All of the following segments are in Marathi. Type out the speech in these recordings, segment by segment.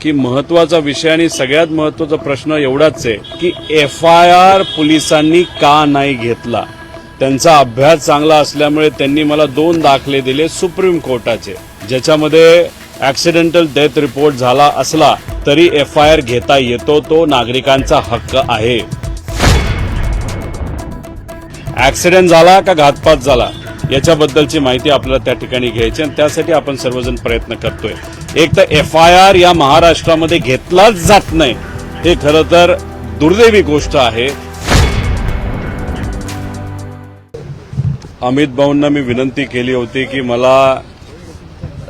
की महत्त्वाचा विषय आणि सगळ्यात महत्त्वाचा प्रश्न एवढाच आहे की FIR पोलिसांनी का नाही घेतला. त्यांचा अभ्यास चांगला असल्यामुळे त्यांनी मला 2 दाखले दिले सुप्रीम कोर्टाचे, ज्याच्यामध्ये ॲक्सिडेंटल डेथ रिपोर्ट झाला असला तरी FIR घेता येतो, तो नागरिकांचा हक्क आहे. ॲक्सिडेंट झाला का घातपात झाला याच्याबद्दलची माहिती आपल्याला त्या ठिकाणी घ्यायची आणि त्यासाठी आपण सर्वजण प्रयत्न करतोय. एक तर FIR या महाराष्ट्रामध्ये घेतलाच जात नाही, हे खरं तर दुर्दैवी गोष्ट आहे. अमित भाऊंना मी विनंती केली होती की मला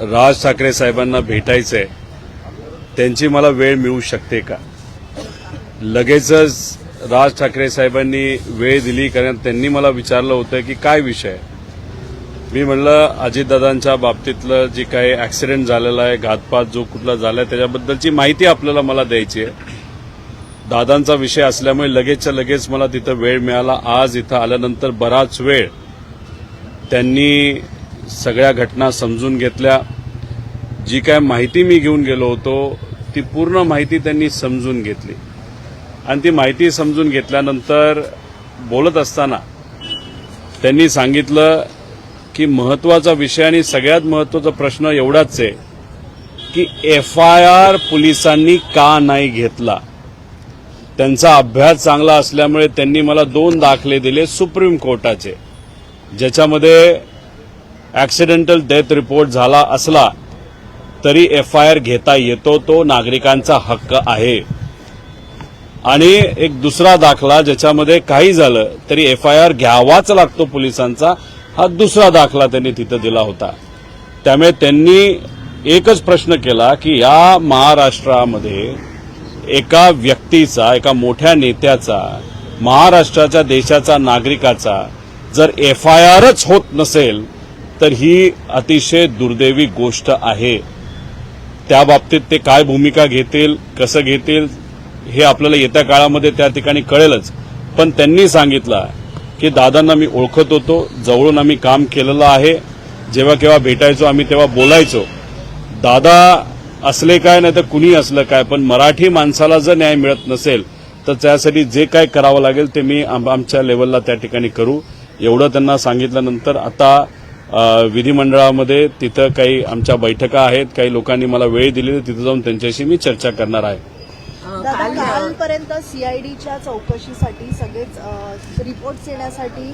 राज ठाकरे साहेबांना भेटायचंय, त्यांची मला वेळ मिळू शकते का. लगेचच राज ठाकरे साहेबांनी वेळ दिली, कारण त्यांनी मला विचारलं होतं की काय विषय. मी म्हणलं अजितदादांच्या बाबतीतलं जी काही ॲक्सिडेंट झालेला आहे, घातपात जो कुठला झाला आहे, त्याच्याबद्दलची माहिती आपल्याला मला द्यायची आहे. दादांचा विषय असल्यामुळे लगेचच्या लगेच मला तिथं वेळ मिळाला. आज इथं आल्यानंतर बराच वेळ त्यांनी सगळ्या घटना समजून घेतल्या. जी काय माहिती मी घेऊन गेलो होतो ती पूर्ण माहिती त्यांनी समजून घेतली आणि ती माहिती समजून घेतल्यानंतर बोलत असताना त्यांनी सांगितलं की महत्त्वाचा विषय आणि सगळ्यात महत्त्वाचा प्रश्न एवढाच आहे की FIR पोलिसांनी का नाही घेतला. त्यांचा अभ्यास चांगला असल्यामुळे त्यांनी मला 2 दाखले दिले सुप्रीम कोर्टाचे, ज्याच्यामध्ये ॲक्सिडेंटल डेथ रिपोर्ट झाला असला तरी FIR घेता येतो, तो नागरिकांचा हक्क आहे. आणि एक दुसरा दाखला ज्याच्यामध्ये काही झालं तरी FIR घ्यावाच लागतो पोलिसांचा, हा दुसरा दाखला त्यांनी तिथं दिला होता. त्यामुळे त्यांनी एकच प्रश्न केला की या महाराष्ट्रामध्ये एका व्यक्तीचा, एका मोठ्या नेत्याचा, महाराष्ट्राच्या देशाचा नागरिकाचा जर FIRच होत नसेल तर ही अतिशय दुर्दैवी गोष्ट आहे. त्या बाबतीत ते काय भूमिका घेतील, कसं घेतील हे आपल्याला येत्या काळामध्ये त्या ठिकाणी कळेलच. पण त्यांनी सांगितलं की दादांना मी ओळखत होतो, जवळून आम्ही काम केलेलं आहे, जेव्हा केव्हा भेटायचो आम्ही तेव्हा बोलायचो. दादा असले काय नाही तर कुणी असलं काय, पण मराठी माणसाला जर न्याय मिळत नसेल तर त्यासाठी जे काय करावं लागेल ते मी आमच्या लेवलला त्या ठिकाणी करू, एवढं त्यांना सांगितल्यानंतर आता विधिमंडळामध्ये तिथं काही आमच्या बैठका आहेत, काही लोकांनी मला वेळ दिली, तिथं जाऊन त्यांच्याशी मी चर्चा करणार आहे. कालपर्यंत CIDच्या चौकशीसाठी सगळेच रिपोर्ट्स येण्यासाठी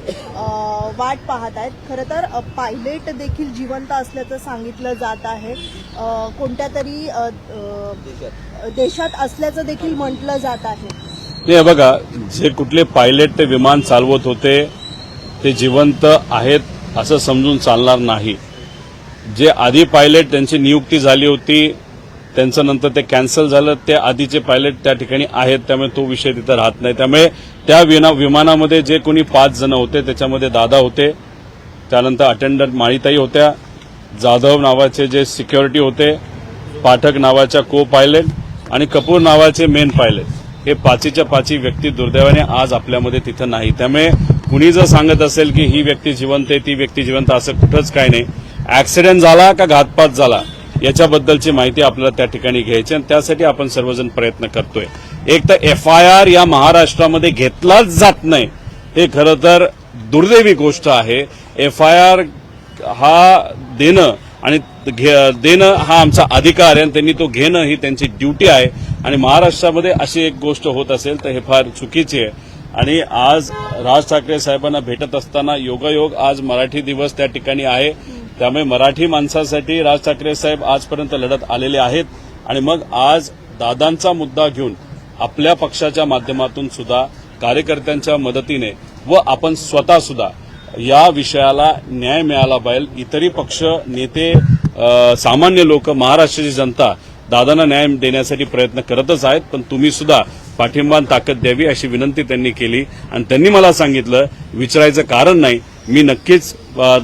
वाट पाहत आहेत. खरं तर पायलट देखील जिवंत असल्याचं सांगितलं जात आहे, कोणत्या तरी देशात असल्याचं देखील म्हटलं जात आहे. नाही बघा, जे कुठले पायलट ते विमान चालवत होते ते जिवंत आहेत असं समजून चालणार नाही. जे आधी पायलट त्यांची नियुक्ती झाली होती, त्यांचं नंतर ते कॅन्सल झालं, ते आधीचे पायलट त्या ठिकाणी आहेत, त्यामुळे तो विषय तिथं राहत नाही. त्यामुळे त्या विमानामध्ये जे कोणी 5 जण होते त्याच्यामध्ये दादा होते, त्यानंतर अटेंडंट माळीताई होत्या, जाधव नावाचे जे सिक्युरिटी होते, पाठक नावाच्या को पायलट आणि कपूर नावाचे मेन पायलट, हे 5च्या 5 व्यक्ती दुर्दैवाने आज आपल्यामध्ये तिथं नाही. त्यामुळे कुणी जर सांगत असेल की ही व्यक्ती जिवंत आहे, ती व्यक्ती जिवंत, असं कुठंच काय नाही. ॲक्सिडेंट झाला का घातपात झाला याच्याबद्दलची माहिती आपल्याला त्या ठिकाणी घ्यायची आणि त्यासाठी आपण सर्वजण प्रयत्न करतोय. एक तर FIR या महाराष्ट्रामध्ये घेतलाच जात नाही, हे खरं तर दुर्दैवी गोष्ट आहे. FIR हा देणं आणि देणं हा आमचा अधिकार आहे आणि त्यांनी तो घेणं ही त्यांची ड्युटी आहे. आणि महाराष्ट्रामध्ये अशी एक गोष्ट होत असेल तर हे फार चुकीची आहे. आणि आज राज ठाकरे साहेबांना भेटत असताना योगायोग आज मराठी दिवस त्या ठिकाणी आहे, त्यामुळे मराठी माणसासाठी राज ठाकरे साहेब आजपर्यंत लढत आलेले आहेत. आणि मग आज दादांचा मुद्दा घेऊन आपल्या पक्षाच्या माध्यमातून सुद्धा, कार्यकर्त्यांच्या मदतीने व आपण स्वतः सुद्धा या विषयाला न्याय मिळाला पाहिजे. इतरही पक्ष, नेते, सामान्य लोक, महाराष्ट्राची जनता दादांना न्याय देण्यासाठी प्रयत्न करतच आहेत, पण तुम्ही सुद्धा पाठिंबा आणि ताकद द्यावी अशी विनंती त्यांनी केली. आणि त्यांनी मला सांगितलं विचारायचं कारण नाही, मी नक्कीच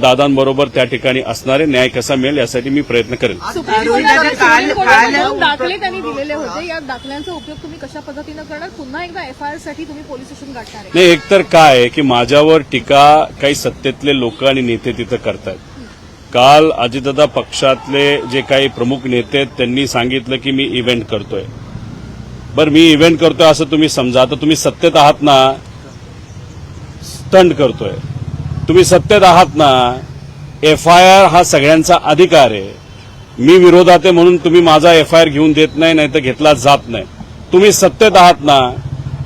दादांबरोबर त्या ठिकाणी असणारे, न्याय कसा मिळेल यासाठी मी प्रयत्न करेन. दाखले त्यांनी दिलेले होते, या दाखल्यांचा उपयोग तुम्ही कशा पद्धतीनं करणार, पुन्हा एकदा FIR साठी तुम्ही पोलीस स्टेशन गाठणार आहे? नाही, एकतर काय आहे की माझ्यावर टीका काही सत्तेतले लोक आणि नेते तिथं करतायत, काल अजितदादा पक्षातले जे काही प्रमुख नेते आहेत त्यांनी सांगितलं की मी इव्हेंट करतोय. बरं, मी इव्हेंट करतोय असं तुम्ही समजा. आता तुम्ही सत्तेत आहात ना, स्टंट करतोय. तुम्ही सत्तेत आहात ना, FIR हा सगळ्यांचा अधिकार आहे. मी विरोधात आहे म्हणून तुम्ही माझा FIR घेऊन देत नाही तर घेतला जात नाही. तुम्ही सत्तेत आहात ना,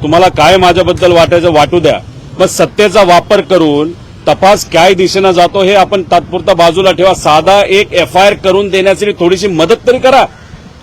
तुम्हाला काय माझ्याबद्दल वाटायचं वाटू द्या. मग सत्तेचा वापर करून तपास काय दिशेनं जातो हे आपण तात्पुरता बाजूला ठेवा. साधा एक FIR करून देण्यासाठी थोडीशी मदत तरी करा.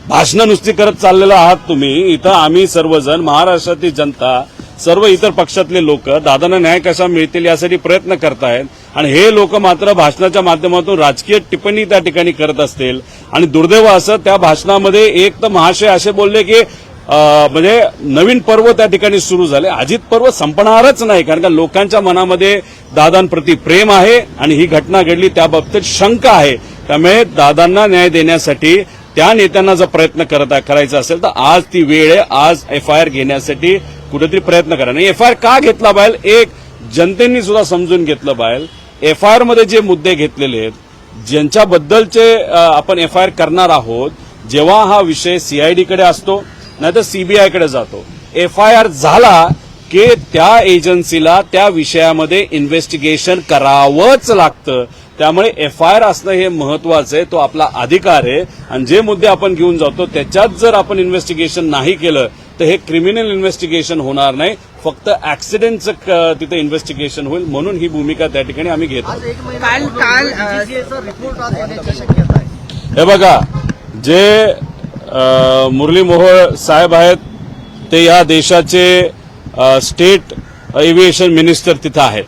भाषणं नुसती करत चाललेला आहात तुम्ही. इथं आम्ही सर्वजण, महाराष्ट्रातील जनता, सर्व इतर पक्षातले लोक दादांना न्याय कसा मिळतील यासाठी प्रयत्न करतायत आणि हे लोक मात्र भाषणाच्या माध्यमातून राजकीय टिप्पणी त्या ठिकाणी करत असतील. आणि दुर्दैव असं त्या भाषणामध्ये एक तर महाशय असे बोलले की म्हणजे नवीन पर्व त्या ठिकाणी सुरू झाले. अजित पर्व संपणारच नाही, कारण का लोकांच्या मनामध्ये दादांप्रती प्रेम आहे आणि ही घटना घडली त्याबाबतीत शंका आहे. त्यामुळे दादांना न्याय देण्यासाठी त्या नेत्यांना जर प्रयत्न करायचा असेल तर आज ती वेळ आहे. आज FIR घेण्यासाठी कुठेतरी प्रयत्न करा. नाही, FIR का घेतला पाहिजे एक जनतेने सुद्धा समजून घेतलं पाहिजे. FIR मध्ये जे मुद्दे घेतलेले आहेत, ज्यांच्याबद्दलचे आपण FIR करणार आहोत, जेव्हा हा विषय CID कडे असतो नाहीतर CBI कडे जातो. FIR झाला की त्या एजन्सीला त्या विषयामध्ये इन्व्हेस्टिगेशन करावंच लागतं. त्यामुळे FIR असणं हे महत्वाचं आहे, तो आपला अधिकार आहे. आणि जे मुद्दे आपण घेऊन जातो त्याच्यात जर आपण इन्व्हेस्टिगेशन नाही केलं तर हे क्रिमिनल इन्व्हेस्टिगेशन होणार नाही, फक्त ऍक्सिडेंटचं तिथे इन्व्हेस्टिगेशन होईल. म्हणून ही भूमिका त्या ठिकाणी आम्ही घेतो. हे बघा, जे मुरली मोहोळ साहेब आहेत ते या देशाचे स्टेट एव्हिएशन मिनिस्टर तिथं आहेत.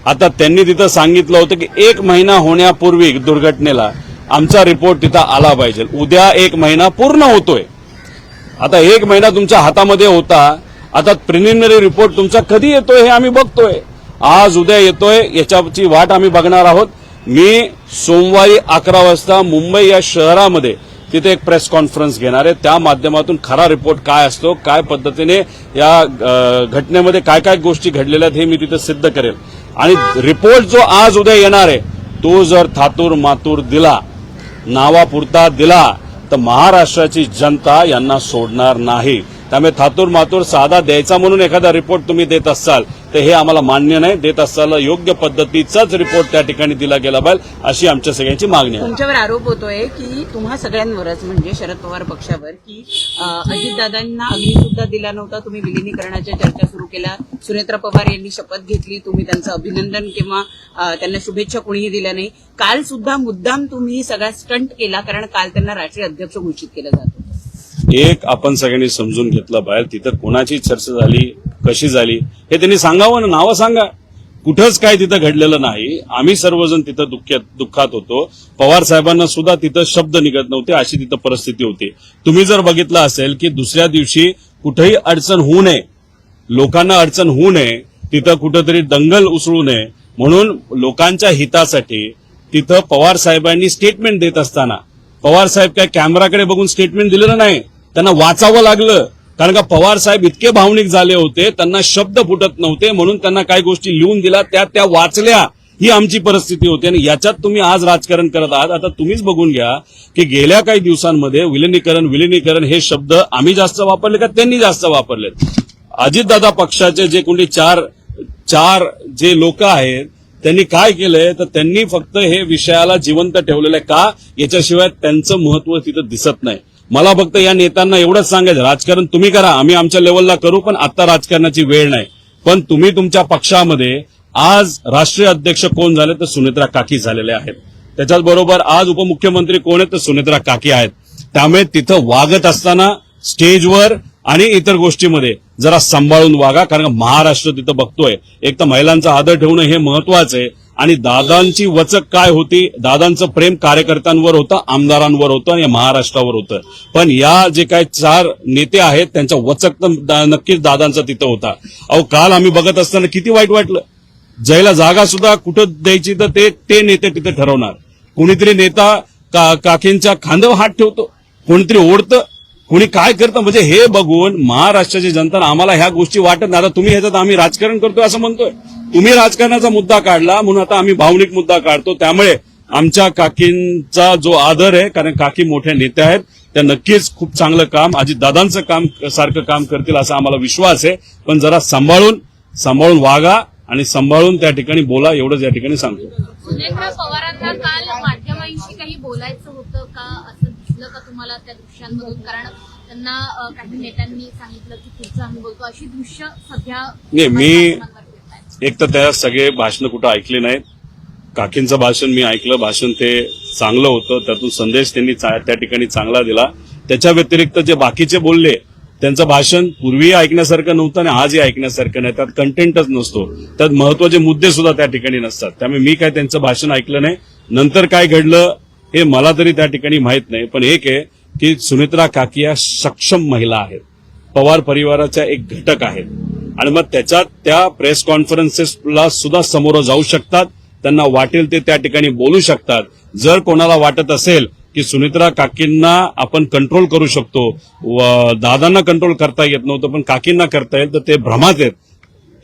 आता त्यांनी तिथं सांगितलं होतं की 1 महिना होण्यापूर्वी दुर्घटनेला आमचा रिपोर्ट तिथं आला पाहिजे. उद्या 1 महिना पूर्ण होतोय. आता 1 महिना तुमच्या हातामध्ये होता. आता प्रिलिमिनरी रिपोर्ट तुमचा कधी येतोय हे आम्ही बघतोय. आज उद्या येतोय, याच्याची वाट आम्ही बघणार आहोत. मी सोमवारी 11 वाजता मुंबई या शहरामध्ये तिथे एक प्रेस कॉन्फरन्स घेणार आहे. त्या माध्यमातून खरा रिपोर्ट काय असतो, काय पद्धतीने या घटनेमध्ये काय काय गोष्टी घडलेल्या आहेत हे मी तिथे सिद्ध करेल. आणि रिपोर्ट जो आज उद्या येणार आहे तो जर थातूर मातूर दिला, नावापुरता दिला, तर महाराष्ट्राची जनता यांना सोडणार नाही. त्यामुळे थातूर मातूर साधा द्यायचा म्हणून एखादा रिपोर्ट तुम्ही देत असाल तर हे आम्हाला मान्य नाही. देत असताना योग्य पद्धतीचाच रिपोर्ट त्या ठिकाणी दिला गेला पाहिजे अशी आमच्या सगळ्यांची मागणी आहे. तुमच्यावर आरोप होतोय की तुम्हा सगळ्यांवरच म्हणजे शरद पवार पक्षावर की अजितदादांना अग्नी सुद्धा दिला नव्हता, तुम्ही विलिनीकरणाच्या चर्चा सुरू केल्या, सुनेत्रा पवार यांनी शपथ घेतली, तुम्ही त्यांचं अभिनंदन किंवा त्यांना शुभेच्छा कोणीही दिल्या नाही. काल सुद्धा मुद्दाम तुम्ही सगळा स्टंट केला, कारण काल त्यांना राष्ट्रीय अध्यक्ष घोषित केलं जात होतं. एक आपण सगळ्यांनी समजून घेतलं पाहिजे, तिथं कोणाची चर्चा झाली, कशी झाली हे त्यांनी सांगावं ना. नावं सांगा. कुठंच काय तिथं घडलेलं नाही. आम्ही सर्वजण तिथं दुःखात होतो. पवार साहेबांना सुद्धा तिथं शब्द निघत नव्हते, अशी तिथं परिस्थिती होती. तुम्ही जर बघितलं असेल की दुसऱ्या दिवशी कुठेही अडचण होऊ नये, लोकांना अडचण होऊ नये, तिथं कुठंतरी दंगल उसळू नये म्हणून लोकांच्या हितासाठी तिथं पवार साहेबांनी स्टेटमेंट देत असताना पवार साहेब काय कॅमेराकडे बघून स्टेटमेंट दिलेलं नाही, त्यांना वाचावं लागलं. कारण का पवार साहेब इतके भावनिक झाले होते, त्यांना शब्द फुटत नव्हते, म्हणून त्यांना काही गोष्टी लिहून दिल्या, त्या वाचल्या. ही आमची परिस्थिती होती. आणि याच्यात तुम्ही आज राजकारण करत आहात. आता तुम्हीच बघून घ्या की गेल्या काही दिवसांमध्ये विलिनीकरण हे शब्द आम्ही जास्त वापरले का त्यांनी जास्त वापरलेत. अजितदादा पक्षाचे जे कोणी चार जे लोक आहेत त्यांनी काय केलंय तर त्यांनी फक्त हे विषयाला जिवंत ठेवलेलं आहे. का? याच्याशिवाय त्यांचं महत्व तिथं दिसत नाही. मला फक्त या नेत्यांना एवढंच सांगायचं, राजकारण तुम्ही करा, आम्ही आमच्या लेवलला करू, पण आता राजकारणाची वेळ नाही. पण तुम्ही तुमच्या पक्षामध्ये आज राष्ट्रीय अध्यक्ष कोण झाले तर सुनेत्रा काकी झालेले आहेत. त्याच्याच बरोबर आज उपमुख्यमंत्री कोण आहेत तर सुनेत्रा काकी आहेत. त्यामुळे तिथं वागत असताना स्टेजवर आणि इतर गोष्टीमध्ये जरा सांभाळून वागा, कारण महाराष्ट्र तिथं बघतोय. एक तर महिलांचा आदर ठेवणं हे महत्वाचं आहे. आणि दादांची वचक काय होती, दादांचं प्रेम कार्यकर्त्यांवर होतं, आमदारांवर होतं आणि महाराष्ट्रावर होतं. पण या जे काही 4 नेते आहेत त्यांचा वचक तर नक्कीच दादांचा तिथं होता. अहो काल आम्ही बघत असताना किती वाईट वाटलं. जायला जागा सुद्धा कुठं द्यायची तर ते नेते तिथे ठरवणार. कोणीतरी नेता काकींच्या खांद्यावर हात ठेवतो, कोणीतरी ओढतं, कोणी काय करतं. म्हणजे हे बघून महाराष्ट्राची जनता आम्हाला ह्या गोष्टी वाटत नाही. आता तुम्ही ह्याच्यात आम्ही राजकारण करतोय असं म्हणतोय. तुम्ही राजकारणाचा मुद्दा काढला म्हणून आता आम्ही भावनिक मुद्दा काढतो. त्यामुळे आमच्या काकींचा जो आदर आहे, कारण काकी मोठ्या नेत्या आहेत, त्या नक्कीच खूप चांगलं काम अजितदादांचं काम सारखं काम करतील असा आम्हाला विश्वास आहे. पण जरा सांभाळून वागा आणि सांभाळून त्या ठिकाणी बोला, एवढंच या ठिकाणी सांगतो. सुनेत्रा पवारांना काल माध्यमांशी काही बोलायचं होतं का, असं दिसलं का तुम्हाला त्या दृश्यांमधून? कारण त्यांना काही नेत्यांनी सांगितलं की पुढचं आम्ही बोलतो, अशी दृश्य सध्या नाही, मी माध्यमांवर फिरतायत. एक तर त्या सगळे भाषण कुठं ऐकले नाहीत. काकींचं भाषण मी ऐकलं, भाषण ते चांगलं होतं, त्यातून संदेश त्यांनी त्या ठिकाणी चांगला दिला. त्याच्या व्यतिरिक्त जे बाकीचे बोलले त्यांचं भाषण पूर्वी ऐकण्यासारखं नव्हतं आणि आजही ऐकण्यासारखं नाही. त्यात कंटेंटच नसतो, त्यात महत्वाचे मुद्दे सुद्धा त्या ठिकाणी नसतात. त्यामुळे मी काय त्यांचं भाषण ऐकलं नाही. नंतर काय घडलं हे मला तरी त्या ठिकाणी माहित नाही. पण एक आहे की सुनेत्रा काकी या सक्षम महिला आहेत, पवार परिवाराच्या एक घटक आहेत आणि मग त्याच्यात त्या प्रेस कॉन्फरन्सेसला सुद्धा समोर जाऊ शकतात. त्यांना वाटेल ते त्या ठिकाणी बोलू शकतात. जर कोणाला वाटत असेल की सुनेत्रा काकींना आपण कंट्रोल करू शकतो, दादांना कंट्रोल करता येत नव्हतं पण काकींना करता येईल, तर ते भ्रमात आहेत.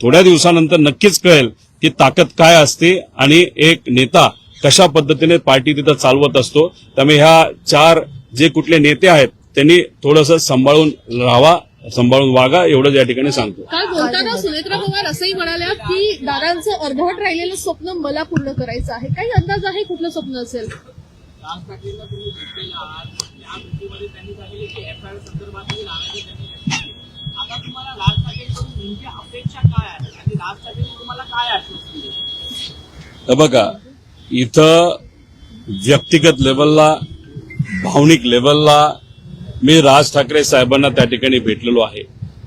थोड्या दिवसानंतर नक्कीच कळेल की ताकद काय असते आणि एक नेता कशा पद्धतीने पार्टी तिथं चालवत असतो. त्यामुळे ह्या 4 जे कुठले नेते आहेत त्यांनी थोडंसं सांभाळून राहावा, सांभाळून वागा, एवढंच या ठिकाणी सांगतो. काल बोलताना सुनेत्रा पवार असंही म्हणाल्या की दादांचं अर्धवट राहिलेलं स्वप्न मला पूर्ण करायचं आहे. काही अंदाज आहे कुठलं स्वप्न असेल? राज ठाकरेंना तुम्ही भेटलेला आहात, या भेटीमध्ये त्यांनी सांगितले की एफआयआर संदर्भातही नाराजी त्यांनी व्यक्त केली. आता तुम्हाला राज ठाकरेंकडून नेमक्या अपेक्षा काय आहेत आणि राज ठाकरे तुम्हाला काय आश्वासन देतात? तर बघा, इथं व्यक्तिगत लेवलला, भावनिक लेवलला मी राज ठाकरे साहेबांना त्या ठिकाणी भेटलेलो आहे.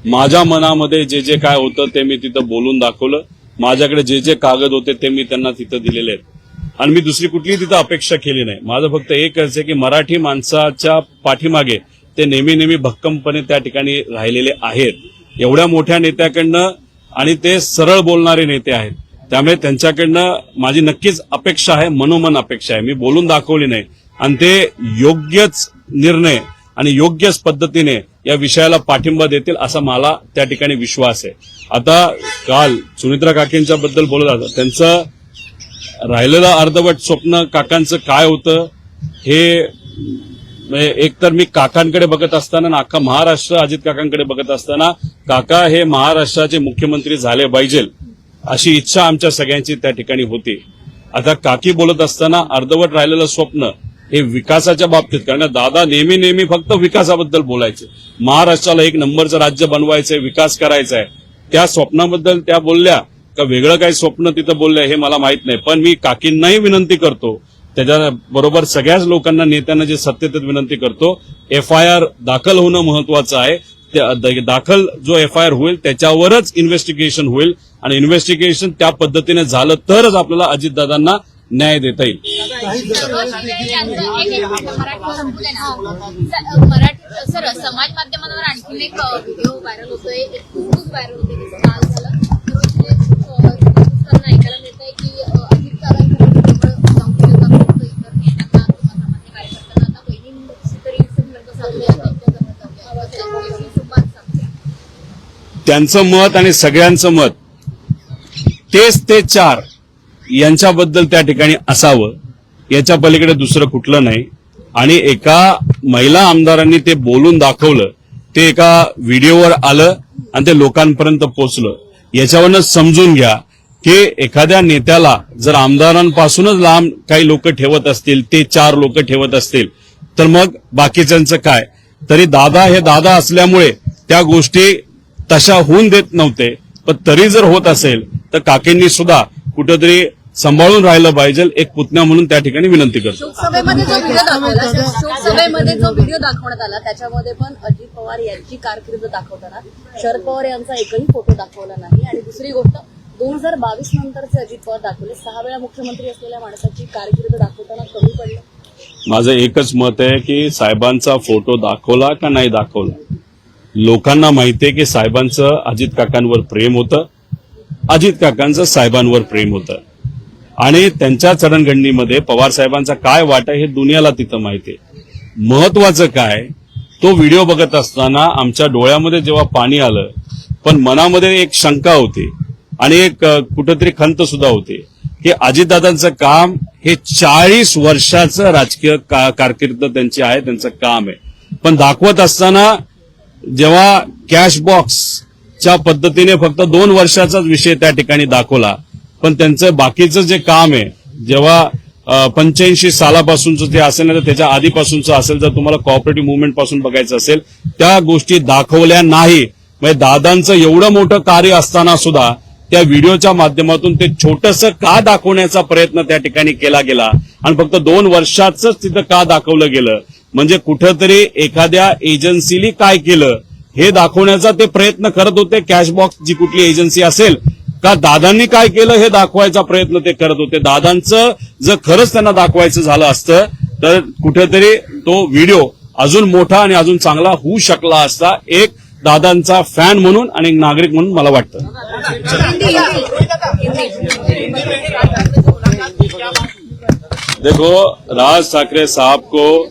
माझ्या मनामध्ये जे जे काय होतं ते मी तिथं बोलून दाखवलं. माझ्याकडे जे जे कागद होते ते मी त्यांना तिथं दिलेले आहेत आणि मी दुसरी कुठलीही तिथं अपेक्षा केली नाही. माझं फक्त एकच आहे की मराठी माणसाच्या पाठीमागे ते नेहमी भक्कमपणे त्या ठिकाणी राहिलेले आहेत. एवढ्या मोठ्या नेत्याकडनं आणि ते सरळ बोलणारे नेते आहेत, त्यामुळे त्यांच्याकडनं माझी नक्कीच अपेक्षा आहे, मनोमन अपेक्षा आहे. मी बोलून दाखवली नाही आणि ते योग्यच निर्णय आणि योग्यच पद्धतीने या विषयाला पाठिंबा देतील असा मला त्या ठिकाणी विश्वास आहे. आता काल सुनेत्रा काकींच्या बद्दल बोलत होता, त्यांचं राहिलेलं अर्धवट स्वप्न काकांचं काय होतं हे एकतर मी काकांकडे बघत असताना आणि अख्खा महाराष्ट्र अजित काकांकडे बघत असताना, काका हे महाराष्ट्राचे मुख्यमंत्री झाले पाहिजे अशी इच्छा आमच्या सगळ्यांची त्या ठिकाणी होती. आता काकी बोलत असताना अर्धवट राहिलेलं स्वप्न हे विकासाच्या बाबतीत, कारण दादा नेहमी फक्त विकासाबद्दल बोलायचे. महाराष्ट्राला एक नंबरचं राज्य बनवायचंय, विकास करायचा आहे, त्या स्वप्नाबद्दल त्या बोलल्या का वेगळं काही स्वप्न तिथं बोललंय हे मला माहित नाही. पण मी काकींनाही विनंती करतो, त्याच्याबरोबर सगळ्याच लोकांना, नेत्यांना जे सत्तेत विनंती करतो, एफआयआर दाखल होणं महत्वाचं आहे. दाखल जो एफआयआर होईल त्याच्यावरच इन्व्हेस्टिगेशन होईल आणि इन्व्हेस्टिगेशन त्या पद्धतीने झालं तरच आपल्याला अजितदादांना न्याय देता येईल. सर, समाज माध्यमांवर आणखी एक व्हिडिओ व्हायरल होतोय, एक खूप व्हायरल होते, काल झालं ऐकायला मिळत आहे की अजित त्यांचं मत आणि सगळ्यांचं मत तेच ते 4 यांच्याबद्दल त्या ठिकाणी असावं, याच्या पलीकडे दुसरं कुठलं नाही. आणि एका महिला आमदारांनी ते बोलून दाखवलं, ते एका व्हिडिओवर आलं आणि ते लोकांपर्यंत पोहोचलं. याच्यावरनं समजून घ्या की एखाद्या नेत्याला जर आमदारांपासूनच लांब काही लोक ठेवत असतील, ते 4 लोक ठेवत असतील, तर मग बाकीच्यांचं काय? तरी दादा हे दादा असल्यामुळे त्या गोष्टी तशा होऊन देत नव्हते. पण तरी जर होत असेल तर काकींनी सुद्धा कुठेतरी सांभाळून राहिलं पाहिजे, एक पुतण्या म्हणून त्या ठिकाणी विनंती करतो. शोकसभेमध्ये जो व्हिडिओ दाखवण्यात आला त्याच्यामध्ये पण अजित पवार यांची कारकीर्द दाखवताना शरद पवार यांचा एकही फोटो दाखवला नाही. आणि दुसरी गोष्ट, 2022 नंतरचे अजित पवार दाखवले, 6 वेळा मुख्यमंत्री असलेल्या माणसाची कारकीर्द दाखवताना कमी पडलं. माझं एकच मत आहे की साहेबांचा फोटो दाखवला का नाही दाखवला, लोकांना माहितीये की साहेबांचं अजित काकांवर प्रेम होतं, अजित काकांचं साहेबांवर प्रेम होतं आणि त्यांच्या जडणघडणीमध्ये पवार साहेबांचा काय वाटा हे दुनियाला तिथं माहितीये. महत्वाचं काय, तो व्हिडिओ बघत असताना आमच्या डोळ्यामध्ये जेव्हा पाणी आलं, पण मनामध्ये एक शंका होती आणि एक कुठेतरी खंत सुद्धा होती की अजितदादांचं काम हे 40 वर्षाचं राजकीय कारकीर्द त्यांची आहे, त्यांचं काम आहे. पण दाखवत असताना जेव्हा कॅश बॉक्सच्या पद्धतीने फक्त 2 वर्षाचाच विषय त्या ठिकाणी दाखवला, पण त्यांचं बाकीचं जे काम आहे जेव्हा 85 सालापासूनचं ते असेल ना तर त्याच्या आधीपासूनचं असेल, जर तुम्हाला कोऑपरेटिव्ह मुवमेंट पासून बघायचं असेल त्या गोष्टी दाखवल्या नाही. म्हणजे दादांचं एवढं मोठं कार्य असताना सुद्धा त्या व्हिडिओच्या माध्यमातून ते छोटंसं का दाखवण्याचा प्रयत्न त्या ठिकाणी केला गेला आणि फक्त 2 वर्षाचंच तिथं का दाखवलं गेलं, म्हणजे कुठंतरी एखाद्या एजन्सीनी काय केलं हे दाखवण्याचा ते प्रयत्न करत होते. कॅश बॉक्स जी कुठली एजन्सी असेल का दादांनी काय केलं हे दाखवायचा प्रयत्न ते करत होते. दादांचं जर खरंच त्यांना दाखवायचं झालं असतं तर कुठेतरी तो व्हिडिओ अजून मोठा आणि अजून चांगला होऊ शकला असता, एक दादांचा फॅन म्हणून आणि एक नागरिक म्हणून मला वाटतं. देखो, राज ठाकरे साहब को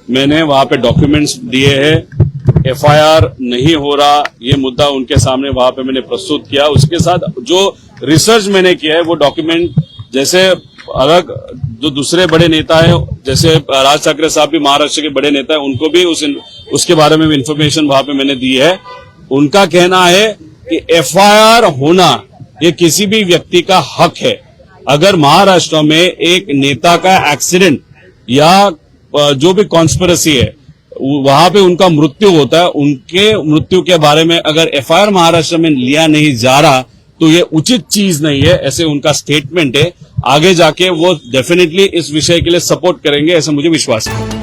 मैंने वहां पे डॉक्यूमेंट्स दिए हैं, एफआईआर नहीं हो रहा ये मुद्दा उनके सामने वहां पे मैंने प्रस्तुत किया. उसके साथ जो रिसर्च मैंने किया है वो डॉक्यूमेंट, जैसे अलग जो दूसरे बड़े नेता है जैसे राज ठाकरे साहब भी महाराष्ट्र के बड़े नेता है, उनको भी उसके बारे में भी इंफॉर्मेशन वहां पे मैंने दी है. उनका कहना है कि एफआईआर होना ये किसी भी व्यक्ति का हक है. अगर महाराष्ट्र में एक नेता का एक्सीडेंट या जो भी कॉन्स्पिरेसी है वहां पे उनका मृत्यु होता है, उनके मृत्यु के बारे में अगर एफआईआर महाराष्ट्र में लिया नहीं जा रहा तो ये उचित चीज नहीं है, ऐसे उनका स्टेटमेंट है. आगे जाके वो डेफिनेटली इस विषय के लिए सपोर्ट करेंगे, ऐसा मुझे विश्वास है.